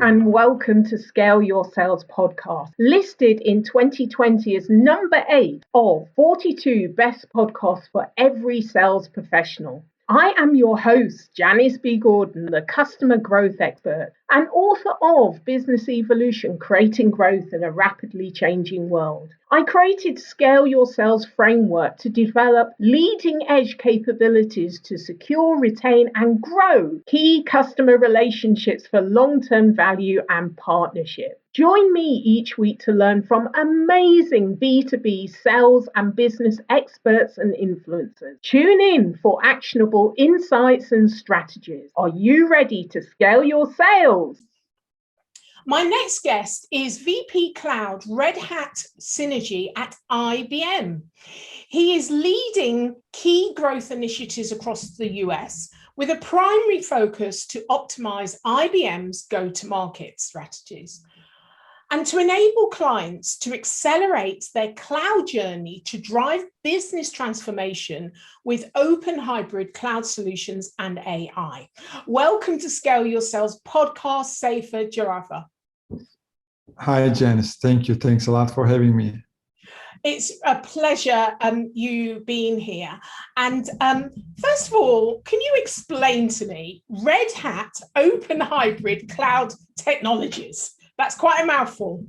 and welcome to Scale Your Sales podcast, listed in 2020 as number 8 of 42 best podcasts for every sales professional. I am your host, Janice B. Gordon, the customer growth expert and author of Business Evolution, Creating Growth in a Rapidly Changing World. I created Scale Your Sales framework to develop leading edge capabilities to secure, retain, and grow key customer relationships for long-term value and partnership. Join me each week to learn from amazing B2B sales and business experts and influencers. Tune in for actionable insights and strategies. Are you ready to scale your sales? My next guest is VP Cloud Red Hat Synergy at IBM. He is leading key growth initiatives across the US with a primary focus to optimize IBM's go-to-market strategies and to enable clients to accelerate their cloud journey to drive business transformation with open hybrid cloud solutions and AI. Welcome to Scale Your Sales podcast, Zafer Karaca. Hi, Janice. Thank you. Thanks a lot for having me. It's a pleasure you being here. And first of all, can you explain to me Red Hat Open Hybrid Cloud Technologies? That's quite a mouthful.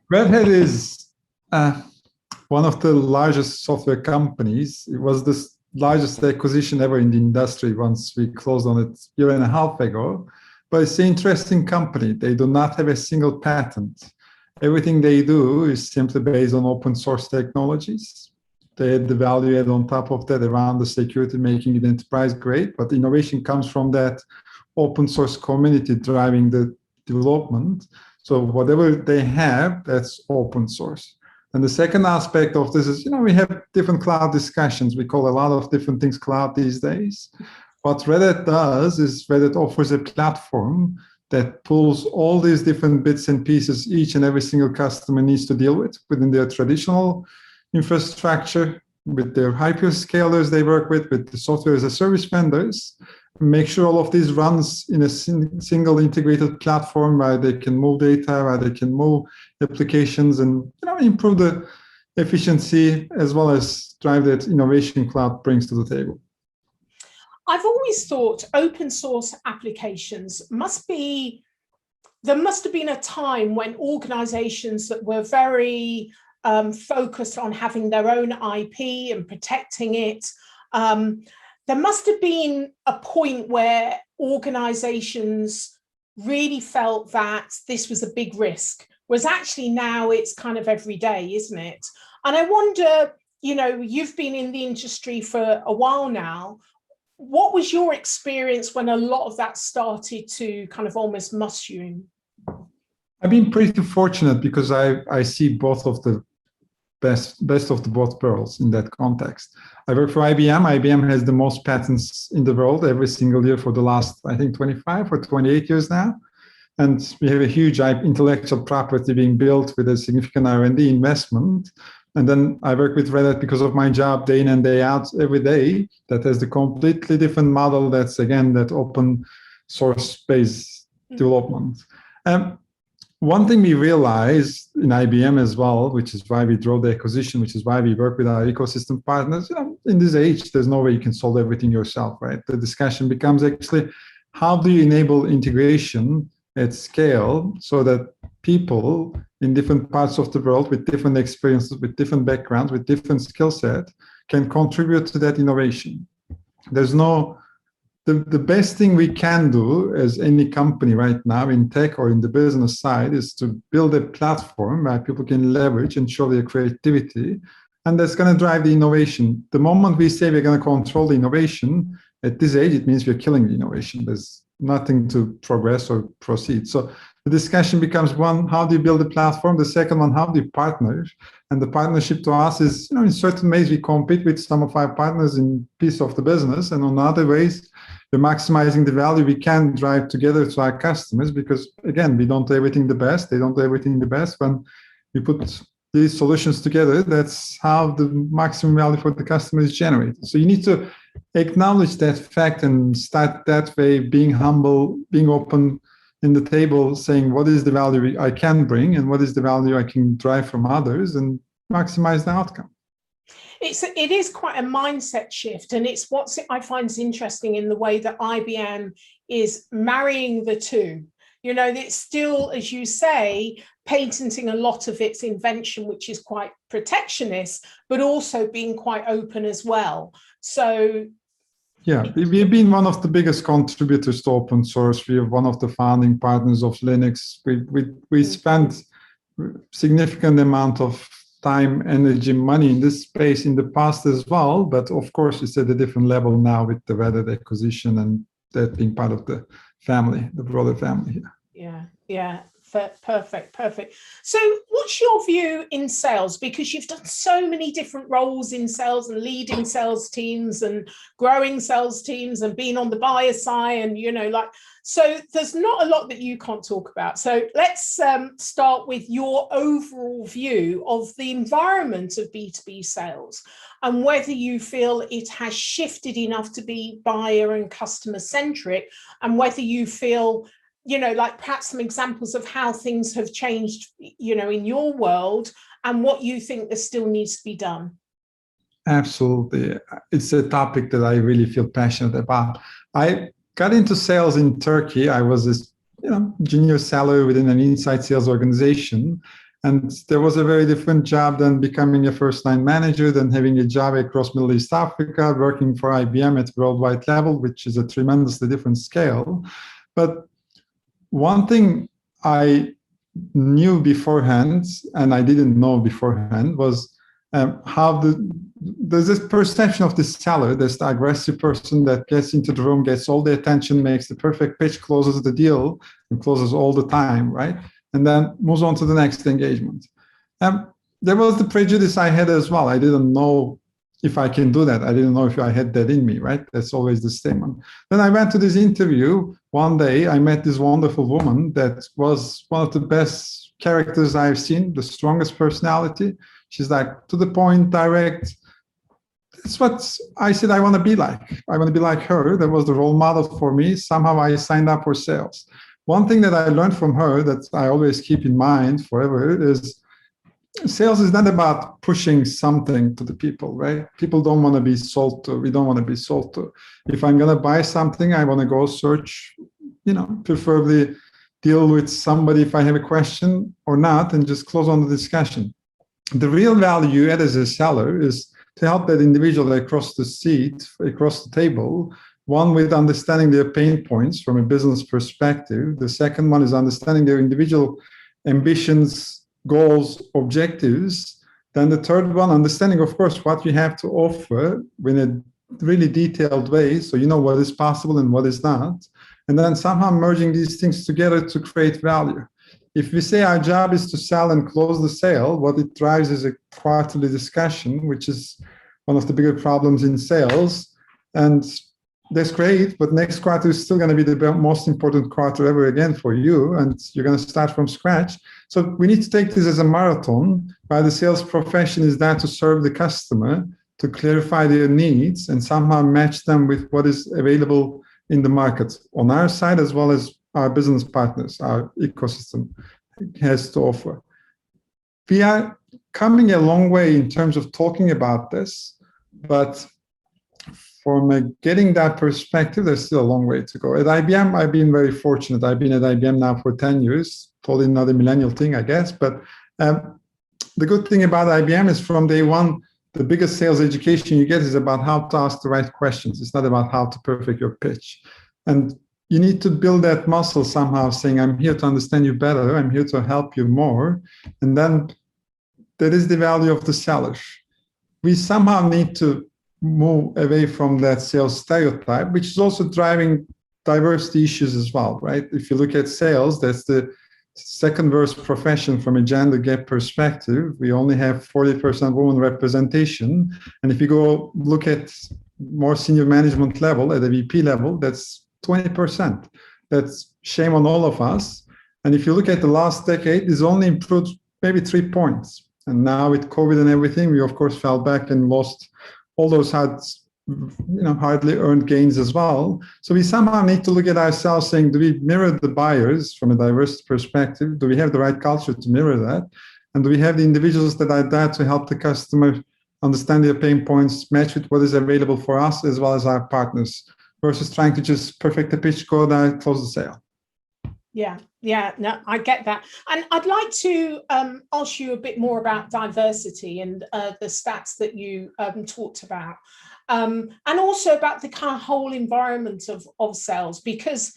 Red Hat is one of the largest software companies. It was the largest acquisition ever in the industry once we closed on it a year and a half ago. But it's an interesting company. They do not have a single patent. Everything they do is simply based on open source technologies. They add the value add on top of that around the security, making it enterprise grade. But innovation comes from that open source community driving the development. So whatever they have, that's open source. And the second aspect of this is, we have different cloud discussions. We call a lot of different things cloud these days. What Red Hat does is Red Hat offers a platform that pulls all these different bits and pieces each and every single customer needs to deal with within their traditional infrastructure, with their hyperscalers they work with the software as a service vendors, make sure all of these runs in a single integrated platform where they can move data, where they can move applications and improve the efficiency as well as drive that innovation cloud brings to the table. I've always thought open source applications there must have been a time when organizations that were very focused on having their own IP and protecting it, there must have been a point where organizations really felt that this was a big risk, whereas actually now it's kind of every day, isn't it? And I wonder, you've been in the industry for a while now. What was your experience when a lot of that started to kind of almost mushroom? I've been pretty fortunate because I see both of the best of the both worlds in that context. I work for IBM. IBM has the most patents in the world every single year for the last, I think, 25 or 28 years now. And we have a huge intellectual property being built with a significant R&D investment. And then I work with Red Hat because of my job day in and day out every day that has the completely different model that's, again, that open source-based development. One thing we realized in IBM as well, which is why we drove the acquisition, which is why we work with our ecosystem partners, in this age, there's no way you can solve everything yourself, right? The discussion becomes actually, how do you enable integration at scale so that people in different parts of the world with different experiences, with different backgrounds, with different skill set can contribute to that innovation? There's no, the best thing we can do as any company right now in tech or in the business side is to build a platform where people can leverage and show their creativity, and that's going to drive the innovation. The moment we say we're going to control the innovation, at this age, it means we're killing the innovation. There's nothing to progress or proceed. So the discussion becomes, one, how do you build a platform? The second one, how do you partner? And the partnership to us is, in certain ways, we compete with some of our partners in piece of the business, and on other ways, we're maximizing the value we can drive together to our customers because, again, we don't do everything the best. They don't do everything the best. When we put these solutions together, that's how the maximum value for the customer is generated. So you need to acknowledge that fact and start that way, being humble, being open, in the table saying what is the value I can bring and what is the value I can drive from others and maximize the outcome. It is quite a mindset shift, and it's what I find interesting in the way that IBM is marrying the two. You know, it's still, as you say, patenting a lot of its invention, which is quite protectionist, but also being quite open as well. So yeah, we've been one of the biggest contributors to open source. We are one of the founding partners of Linux. We spent significant amount of time, energy, money in this space in the past as well. But of course, it's at a different level now with the Red Hat acquisition and that being part of the family, the broader family here. Yeah. Perfect. So what's your view in sales? Because you've done so many different roles in sales and leading sales teams and growing sales teams and being on the buyer side and, so there's not a lot that you can't talk about. So let's start with your overall view of the environment of B2B sales and whether you feel it has shifted enough to be buyer and customer centric, and whether you feel perhaps some examples of how things have changed, in your world and what you think there still needs to be done. Absolutely. It's a topic that I really feel passionate about. I got into sales in Turkey. I was this, junior seller within an inside sales organization. And there was a very different job than becoming a first-line manager, than having a job across Middle East Africa, working for IBM at worldwide level, which is a tremendously different scale. But one thing I knew beforehand, and I didn't know beforehand, was there's this perception of the seller, this aggressive person that gets into the room, gets all the attention, makes the perfect pitch, closes the deal, and closes all the time, right? And then moves on to the next engagement. There was the prejudice I had as well. I didn't know if I can do that. I didn't know if I had that in me, right? That's always the statement. Then I went to this interview. One day I met this wonderful woman that was one of the best characters I've seen, the strongest personality. She's like, to the point, direct. That's what I said I want to be like. I want to be like her. That was the role model for me. Somehow I signed up for sales. One thing that I learned from her that I always keep in mind forever is sales is not about pushing something to the people, right? People don't want to be sold to. We don't want to be sold to. If I'm going to buy something, I want to go search, preferably deal with somebody if I have a question or not, and just close on the discussion. The real value add as a seller is to help that individual across the seat, across the table, one with understanding their pain points from a business perspective. The second one is understanding their individual ambitions, goals, objectives. Then the third one, understanding, of course, what you have to offer in a really detailed way, so you know what is possible and what is not. And then somehow merging these things together to create value. If we say our job is to sell and close the sale, what it drives is a quarterly discussion, which is one of the bigger problems in sales. And that's great, but next quarter is still going to be the most important quarter ever again for you, and you're going to start from scratch. So we need to take this as a marathon, while the sales profession is there to serve the customer, to clarify their needs, and somehow match them with what is available in the market on our side, as well as our business partners, our ecosystem has to offer. We are coming a long way in terms of talking about this, but from getting that perspective, there's still a long way to go. At IBM, I've been very fortunate. I've been at IBM now for 10 years, totally not a millennial thing, I guess. But the good thing about IBM is from day one, the biggest sales education you get is about how to ask the right questions. It's not about how to perfect your pitch. And you need to build that muscle somehow, saying, I'm here to understand you better. I'm here to help you more. And then that is the value of the seller. We somehow need to move away from that sales stereotype, which is also driving diversity issues as well, right? If you look at sales, that's the second worst profession from a gender gap perspective. We only have 40% women representation. And if you go look at more senior management level, at a VP level, that's 20%. That's shame on all of us. And if you look at the last decade, it's only improved maybe 3 points. And now with COVID and everything, we of course fell back and lost all those hard hardly earned gains as well. So we somehow need to look at ourselves saying, do we mirror the buyers from a diverse perspective? Do we have the right culture to mirror that? And do we have the individuals that are there to help the customer understand their pain points, match with what is available for us as well as our partners, versus trying to just perfect the pitch, go there, close the sale? Yeah, no, I get that. And I'd like to ask you a bit more about diversity and the stats that you talked about. And also about the kind of whole environment of sales, because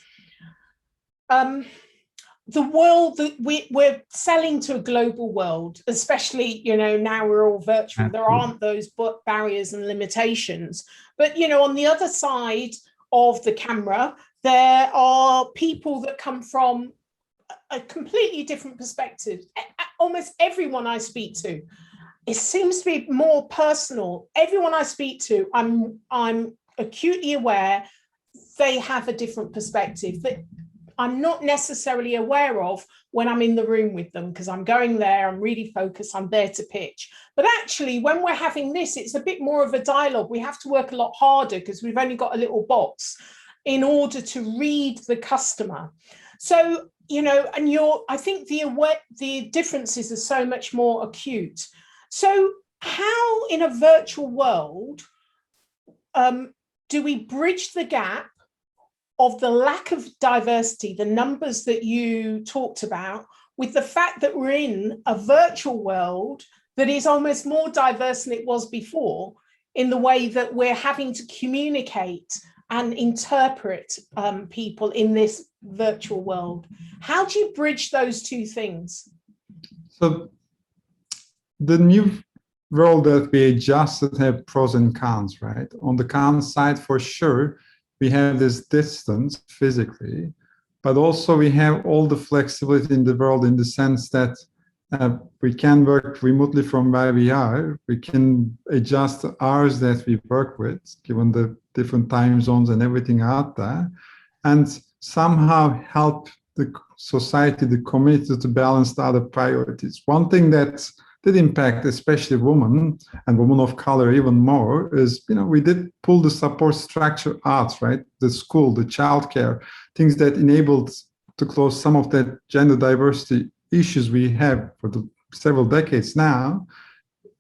the world that we're selling to a global world, especially, now we're all virtual. There aren't those barriers and limitations. But, on the other side of the camera, there are people that come from a completely different perspective. Almost everyone I speak to, it seems to be more personal. Everyone I speak to, I'm acutely aware they have a different perspective that I'm not necessarily aware of when I'm in the room with them, because I'm going there, I'm really focused, I'm there to pitch. But actually, when we're having this, it's a bit more of a dialogue. We have to work a lot harder because we've only got a little box in order to read the customer. So, and I think the differences are so much more acute. So how in a virtual world do we bridge the gap of the lack of diversity, the numbers that you talked about, with the fact that we're in a virtual world that is almost more diverse than it was before, in the way that we're having to communicate and interpret people in this virtual world? How do you bridge those two things? So the new world that we adjusted have pros and cons, right? On the cons side, for sure, we have this distance physically, but also we have all the flexibility in the world, in the sense that we can work remotely from where we are. We can adjust the hours that we work with, given the different time zones and everything out there, and somehow help the society, the community, to balance the other priorities. One thing that did impact especially women and women of color even more is, we did pull the support structure out, right? The school, the childcare, things that enabled to close some of the gender diversity issues we have for the several decades now.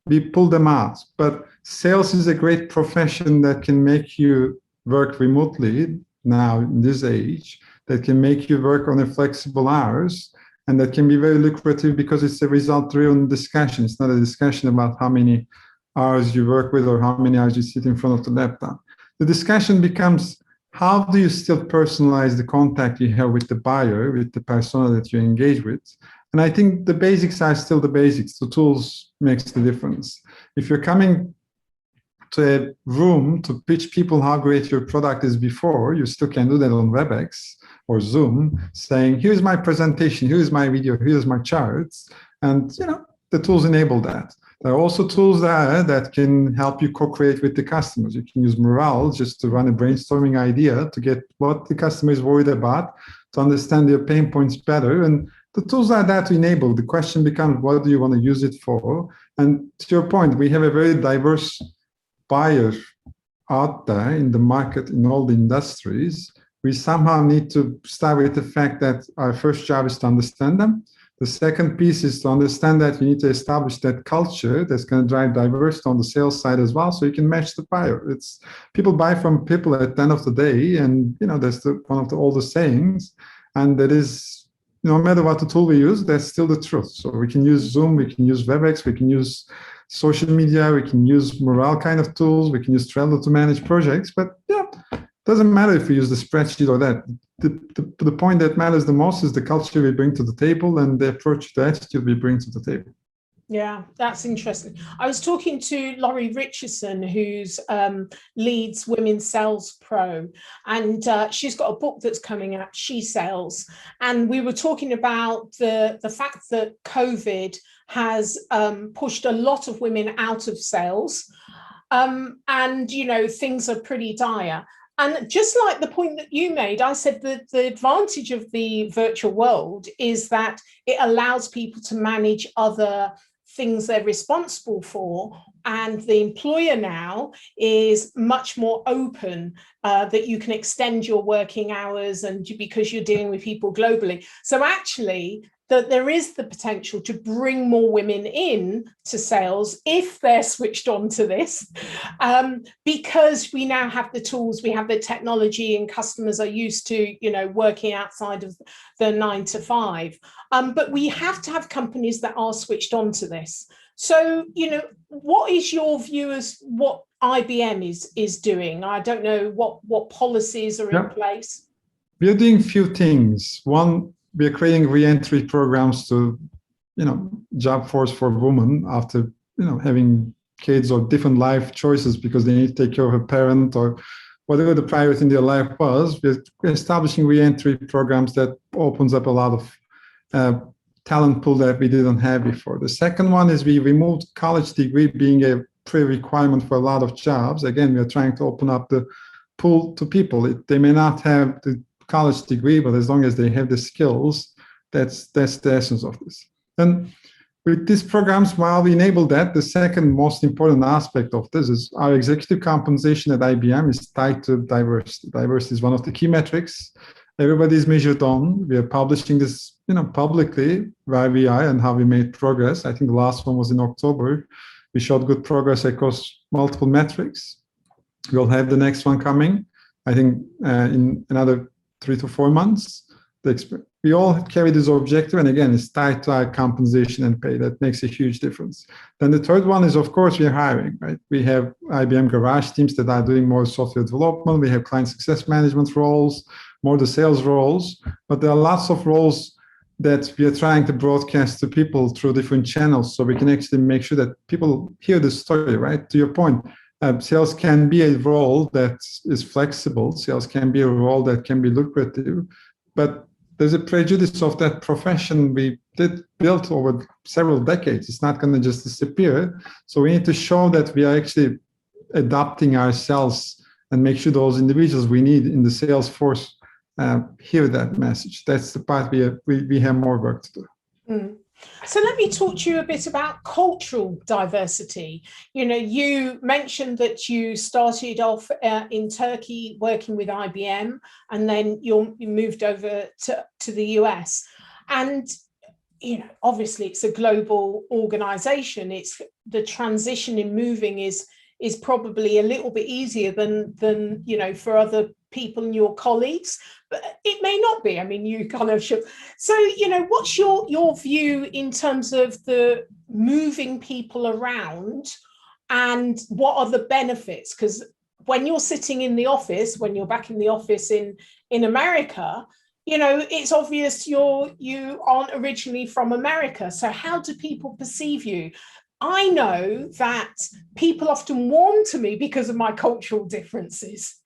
We pulled them out. But sales is a great profession that can make you work remotely now in this age, that can make you work on a flexible hours, and that can be very lucrative because it's a result-driven discussion. It's not a discussion about how many hours you work with or how many hours you sit in front of the laptop. The discussion becomes, how do you still personalize the contact you have with the buyer, with the persona that you engage with? And I think the basics are still the basics. The tools makes the difference. If you're coming to a room to pitch people how great your product is before, you still can do that on WebEx or Zoom, saying, here's my presentation, here's my video, here's my charts. And the tools enable that. There are also tools there that can help you co-create with the customers. You can use Morale just to run a brainstorming idea to get what the customer is worried about, to understand their pain points better. And the tools are there to enable. The question becomes, what do you want to use it for? And to your point, we have a very diverse buyer out there in the market, in all the industries. We somehow need to start with the fact that our first job is to understand them. The second piece is to understand that you need to establish that culture that's going to drive diversity on the sales side as well, so you can match the buyer. It's people buy from people at the end of the day, and that's one of the oldest sayings, and that is, no matter what the tool we use, that's still the truth. So we can use Zoom, we can use WebEx, we can use social media, we can use Morale kind of tools, we can use Trello to manage projects, but doesn't matter if we use the spreadsheet or that. The point that matters the most is the culture we bring to the table and the approach, the attitude we bring to the table. Yeah, that's interesting. I was talking to Laurie Richardson, who's leads Women's Sales Pro, and she's got a book that's coming out, She Sells. And we were talking about the fact that COVID has pushed a lot of women out of sales. And, things are pretty dire. And just like the point that you made, I said that the advantage of the virtual world is that it allows people to manage other things they're responsible for and the employer now is much more open that you can extend your working hours and because you're dealing with people globally. So actually, that there is the potential to bring more women in to sales if they're switched on to this, because we now have the tools, we have the technology, and customers are used to, working outside of the 9 to 5. But we have to have companies that are switched on to this. So, what is your view as what IBM is doing? I don't know what policies are in place. We are doing a few things. One, we are creating re-entry programs to, job force for women after, having kids or different life choices because they need to take care of a parent or whatever the priority in their life was. We're establishing re-entry programs that opens up a lot of talent pool that we didn't have before. The second one is we removed college degree being a pre-requirement for a lot of jobs. Again, we are trying to open up the pool to people. They may not have the college degree, but as long as they have the skills, that's the essence of this. And with these programs, while we enable that, the second most important aspect of this is our executive compensation at IBM is tied to diversity. Diversity is one of the key metrics everybody is measured on. We are publishing this, publicly where we are and how we made progress. I think the last one was in October. We showed good progress across multiple metrics. We'll have the next one coming, I think, in another 3 to 4 months. We all carry this objective, and again, it's tied to our compensation and pay. That makes a huge difference. Then the third one is, of course, we are hiring, right? We have IBM Garage teams that are doing more software development. We have client success management roles, more the sales roles, but there are lots of roles that we are trying to broadcast to people through different channels so we can actually make sure that people hear the story, right? To your point, sales can be a role that is flexible. Sales can be a role that can be lucrative, but there's a prejudice of that profession we did build over several decades. It's not going to just disappear. So we need to show that we are actually adapting ourselves and make sure those individuals we need in the sales force hear that message. That's the part we have more work to do. Mm. So let me talk to you a bit about cultural diversity. You mentioned that you started off in Turkey working with IBM, and then you moved over to the US. And obviously it's a global organization. It's the transition in moving is probably a little bit easier than for other people and your colleagues, but it may not be. I mean, you kind of should. So, what's your view in terms of the moving people around and what are the benefits? Because when you're sitting in the office, when you're back in the office in America, it's obvious you aren't originally from America. So how do people perceive you? I know that people often warm to me because of my cultural differences,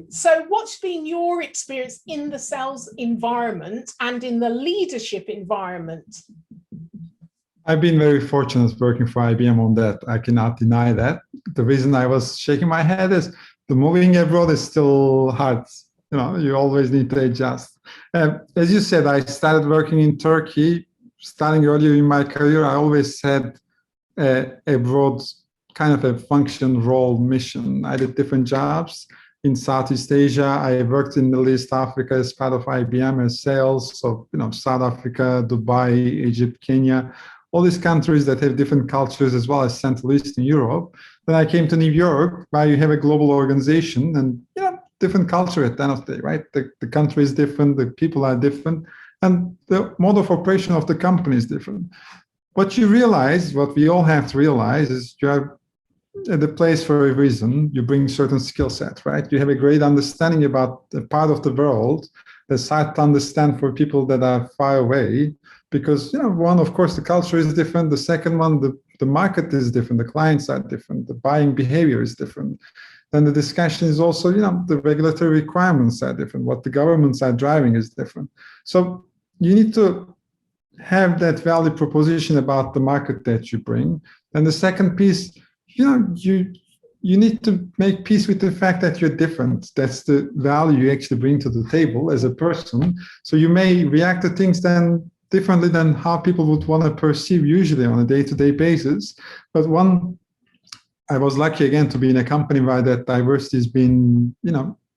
So what's been your experience in the sales environment and in the leadership environment? I've been very fortunate working for IBM on that. I cannot deny that. The reason I was shaking my head is the moving abroad is still hard. You always need to adjust. As you said, I started working in Turkey. Starting earlier in my career, I always had a broad kind of a function, role, mission. I did different jobs in Southeast Asia. I worked in Middle East, Africa as part of IBM as sales. So, South Africa, Dubai, Egypt, Kenya, all these countries that have different cultures as well as Central Eastern Europe. Then I came to New York, where you have a global organization and, different culture at the end of the day, right? The country is different, the people are different, and the mode of operation of the company is different. What you realize, what we all have to realize, is you are at the place for a reason. You bring certain skill sets, right? You have a great understanding about a part of the world that's hard to understand for people that are far away. Because, one, of course, the culture is different. The second one, the market is different. The clients are different. The buying behavior is different. Then the discussion is also, the regulatory requirements are different. What the governments are driving is different. So you need to have that value proposition about the market that you bring. And the second piece, you need to make peace with the fact that you're different. That's the value you actually bring to the table as a person. So you may react to things then differently than how people would want to perceive usually on a day-to-day basis. But one I was lucky again to be in a company where that diversity has been,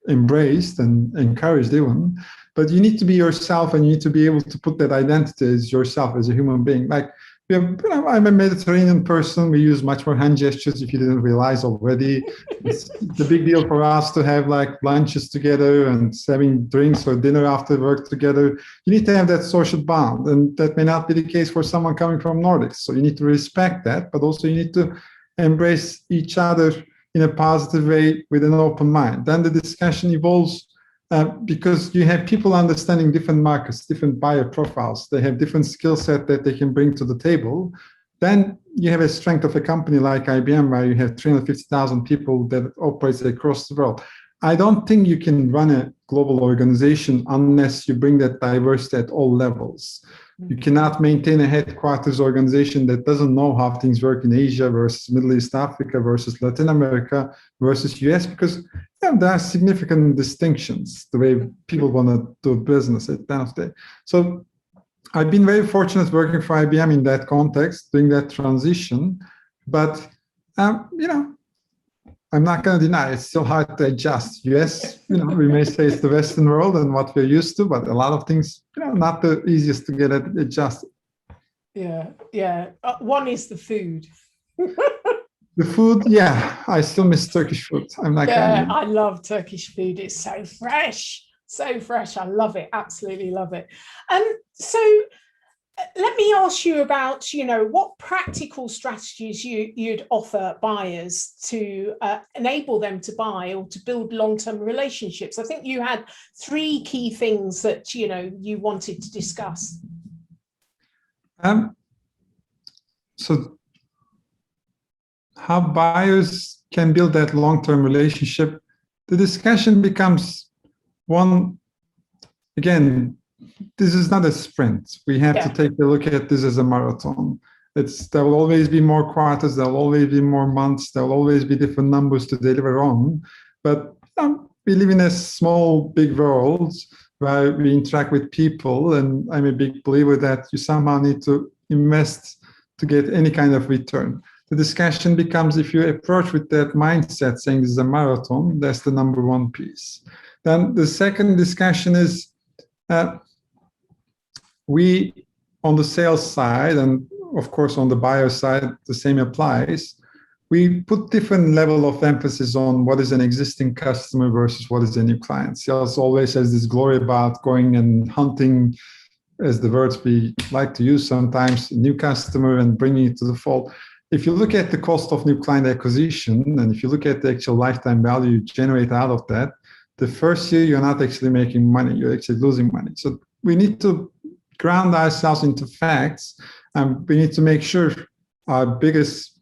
embraced and encouraged even. But you need to be yourself, and you need to be able to put that identity as yourself, as a human being. Like, I'm a Mediterranean person. We use much more hand gestures, if you didn't realize already. It's a big deal for us to have like lunches together and having drinks or dinner after work together. You need to have that social bond, and that may not be the case for someone coming from Nordics. So you need to respect that, but also you need to embrace each other in a positive way with an open mind. Then the discussion evolves because you have people understanding different markets, different buyer profiles. They have different skill set that they can bring to the table. Then you have a strength of a company like IBM, where you have 350,000 people that operates across the world. I don't think you can run a global organization unless you bring that diversity at all levels. You cannot maintain a headquarters organization that doesn't know how things work in Asia versus Middle East Africa versus Latin America versus US, because there are significant distinctions the way people want to do business at the end of the day. So I've been very fortunate working for IBM in that context, doing that transition. But, I'm not going to deny it's still hard to adjust. US, we may say it's the Western world and what we're used to, but a lot of things, not the easiest to get adjusted. Yeah. One is the food. The food, yeah, I still miss Turkish food. I'm not Yeah, I love Turkish food. It's so fresh. So fresh. I love it. Absolutely love it. So let me ask you about, what practical strategies you'd offer buyers to enable them to buy or to build long-term relationships. I think you had 3 key things that, you wanted to discuss. So how buyers can build that long-term relationship, the discussion becomes one, again, this is not a sprint. We have to take a look at this as a marathon. There will always be more quarters, there will always be more months, there will always be different numbers to deliver on. But we live in a small, big world where we interact with people, and I'm a big believer that you somehow need to invest to get any kind of return. The discussion becomes, if you approach with that mindset, saying this is a marathon, that's the number one piece. Then the second discussion is, we, on the sales side, and of course on the buyer side, the same applies. We put different level of emphasis on what is an existing customer versus what is a new client. Sales always has this glory about going and hunting, as the words we like to use sometimes, a new customer and bringing it to the fold. If you look at the cost of new client acquisition, and if you look at the actual lifetime value you generate out of that, the first year you're not actually making money, you're actually losing money. So we need to ground ourselves into facts, and we need to make sure our biggest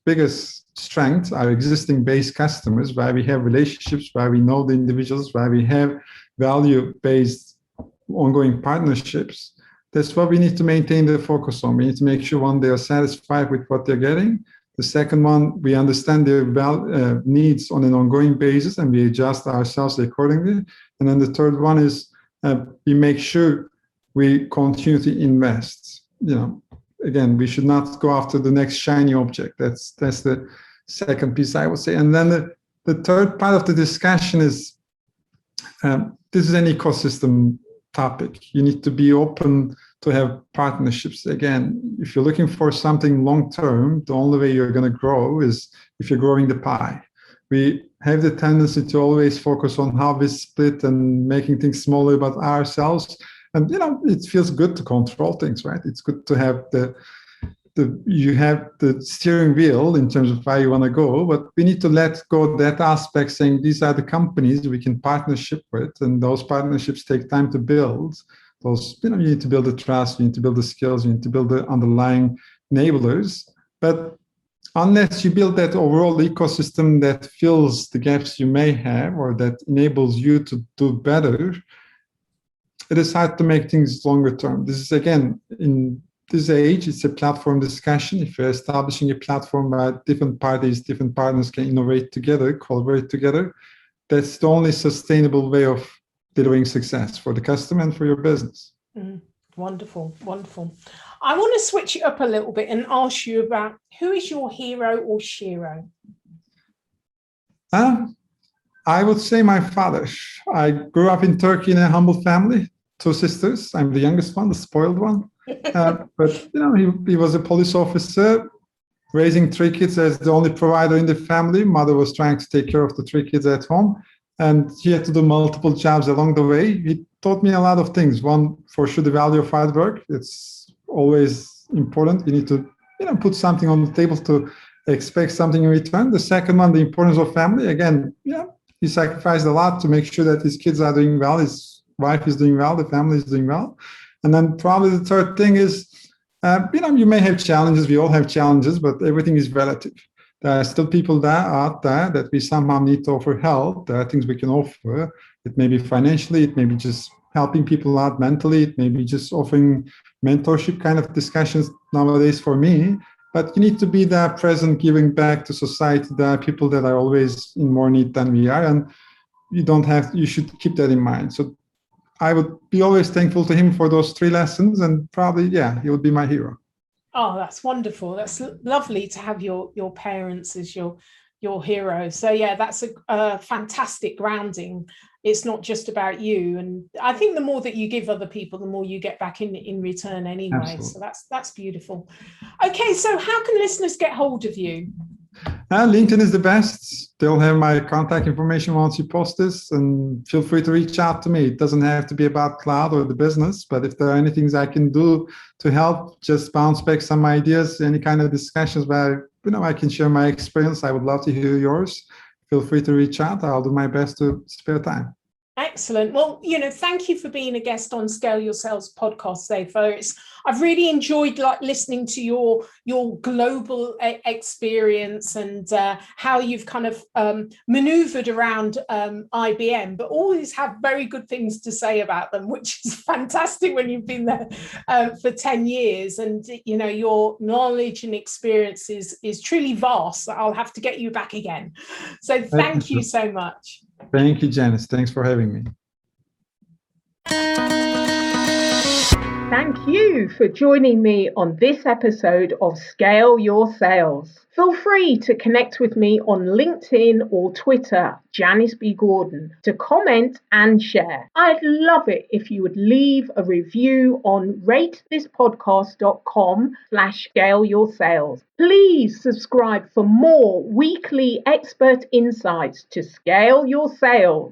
strength, our existing base customers, where we have relationships, where we know the individuals, where we have value-based ongoing partnerships. That's what we need to maintain the focus on. We need to make sure, one, they are satisfied with what they're getting. The second one, we understand their needs on an ongoing basis, and we adjust ourselves accordingly. And then the third one is we make sure we continue to invest. Again, we should not go after the next shiny object. That's the second piece, I would say. And then the third part of the discussion is, this is an ecosystem topic. You need to be open to have partnerships. Again, if you're looking for something long-term, the only way you're going to grow is if you're growing the pie. We have the tendency to always focus on how we split and making things smaller about ourselves. And, it feels good to control things, right? It's good to have you have the steering wheel in terms of where you want to go, but we need to let go of that aspect, saying these are the companies we can partnership with, and those partnerships take time to build. You need to build the trust, you need to build the skills, you need to build the underlying enablers. But unless you build that overall ecosystem that fills the gaps you may have, or that enables you to do better, it is hard to make things longer term. This is, again, in this age, it's a platform discussion. If you're establishing a platform where different parties, different partners can innovate together, collaborate together, that's the only sustainable way of delivering success for the customer and for your business. Wonderful, wonderful. I want to switch it up a little bit and ask you about, who is your hero or shero? I would say my father. I grew up in Turkey in a humble family, two sisters. I'm the youngest one, the spoiled one. But he was a police officer, raising three kids as the only provider in the family. Mother was trying to take care of the three kids at home, and he had to do multiple jobs along the way. He taught me a lot of things. One, for sure, the value of hard work. It's always important. You need to, put something on the table to expect something in return. The second one, the importance of family. Again, he sacrificed a lot to make sure that his kids are doing well, his wife is doing well, the family is doing well. And then probably the third thing is, you may have challenges. We all have challenges, but everything is relative. There are still people out there that we somehow need to offer help. There are things we can offer. It may be financially, it may be just helping people out mentally, it may be just offering mentorship kind of discussions nowadays for me. But you need to be there present, giving back to society. There are people that are always in more need than we are, and you should keep that in mind. So I would be always thankful to him for those three lessons, and probably, he would be my hero. Oh, that's wonderful. That's lovely to have your parents as your hero. So that's a fantastic grounding. It's not just about you. And I think the more that you give other people, the more you get back in return anyway. Absolutely. So that's beautiful. Okay, so how can listeners get hold of you? LinkedIn is the best. They'll have my contact information once you post this, and feel free to reach out to me. It doesn't have to be about cloud or the business, but if there are any things I can do to help, just bounce back some ideas, any kind of discussions where I can share my experience, I would love to hear yours. Feel free to reach out. I'll do my best to spare time. Excellent. Well, thank you for being a guest on Scale Your Sales podcast, Zafer. I've really enjoyed listening to your global experience and how you've kind of maneuvered around IBM, but always have very good things to say about them, which is fantastic when you've been there for 10 years. And, your knowledge and experience is truly vast. I'll have to get you back again. So thank you so much. Thank you, Janice. Thanks for having me. Thank you for joining me on this episode of Scale Your Sales. Feel free to connect with me on LinkedIn or Twitter, Janice B. Gordon, to comment and share. I'd love it if you would leave a review on ratethispodcast.com/scaleyoursales. Please subscribe for more weekly expert insights to scale your sales.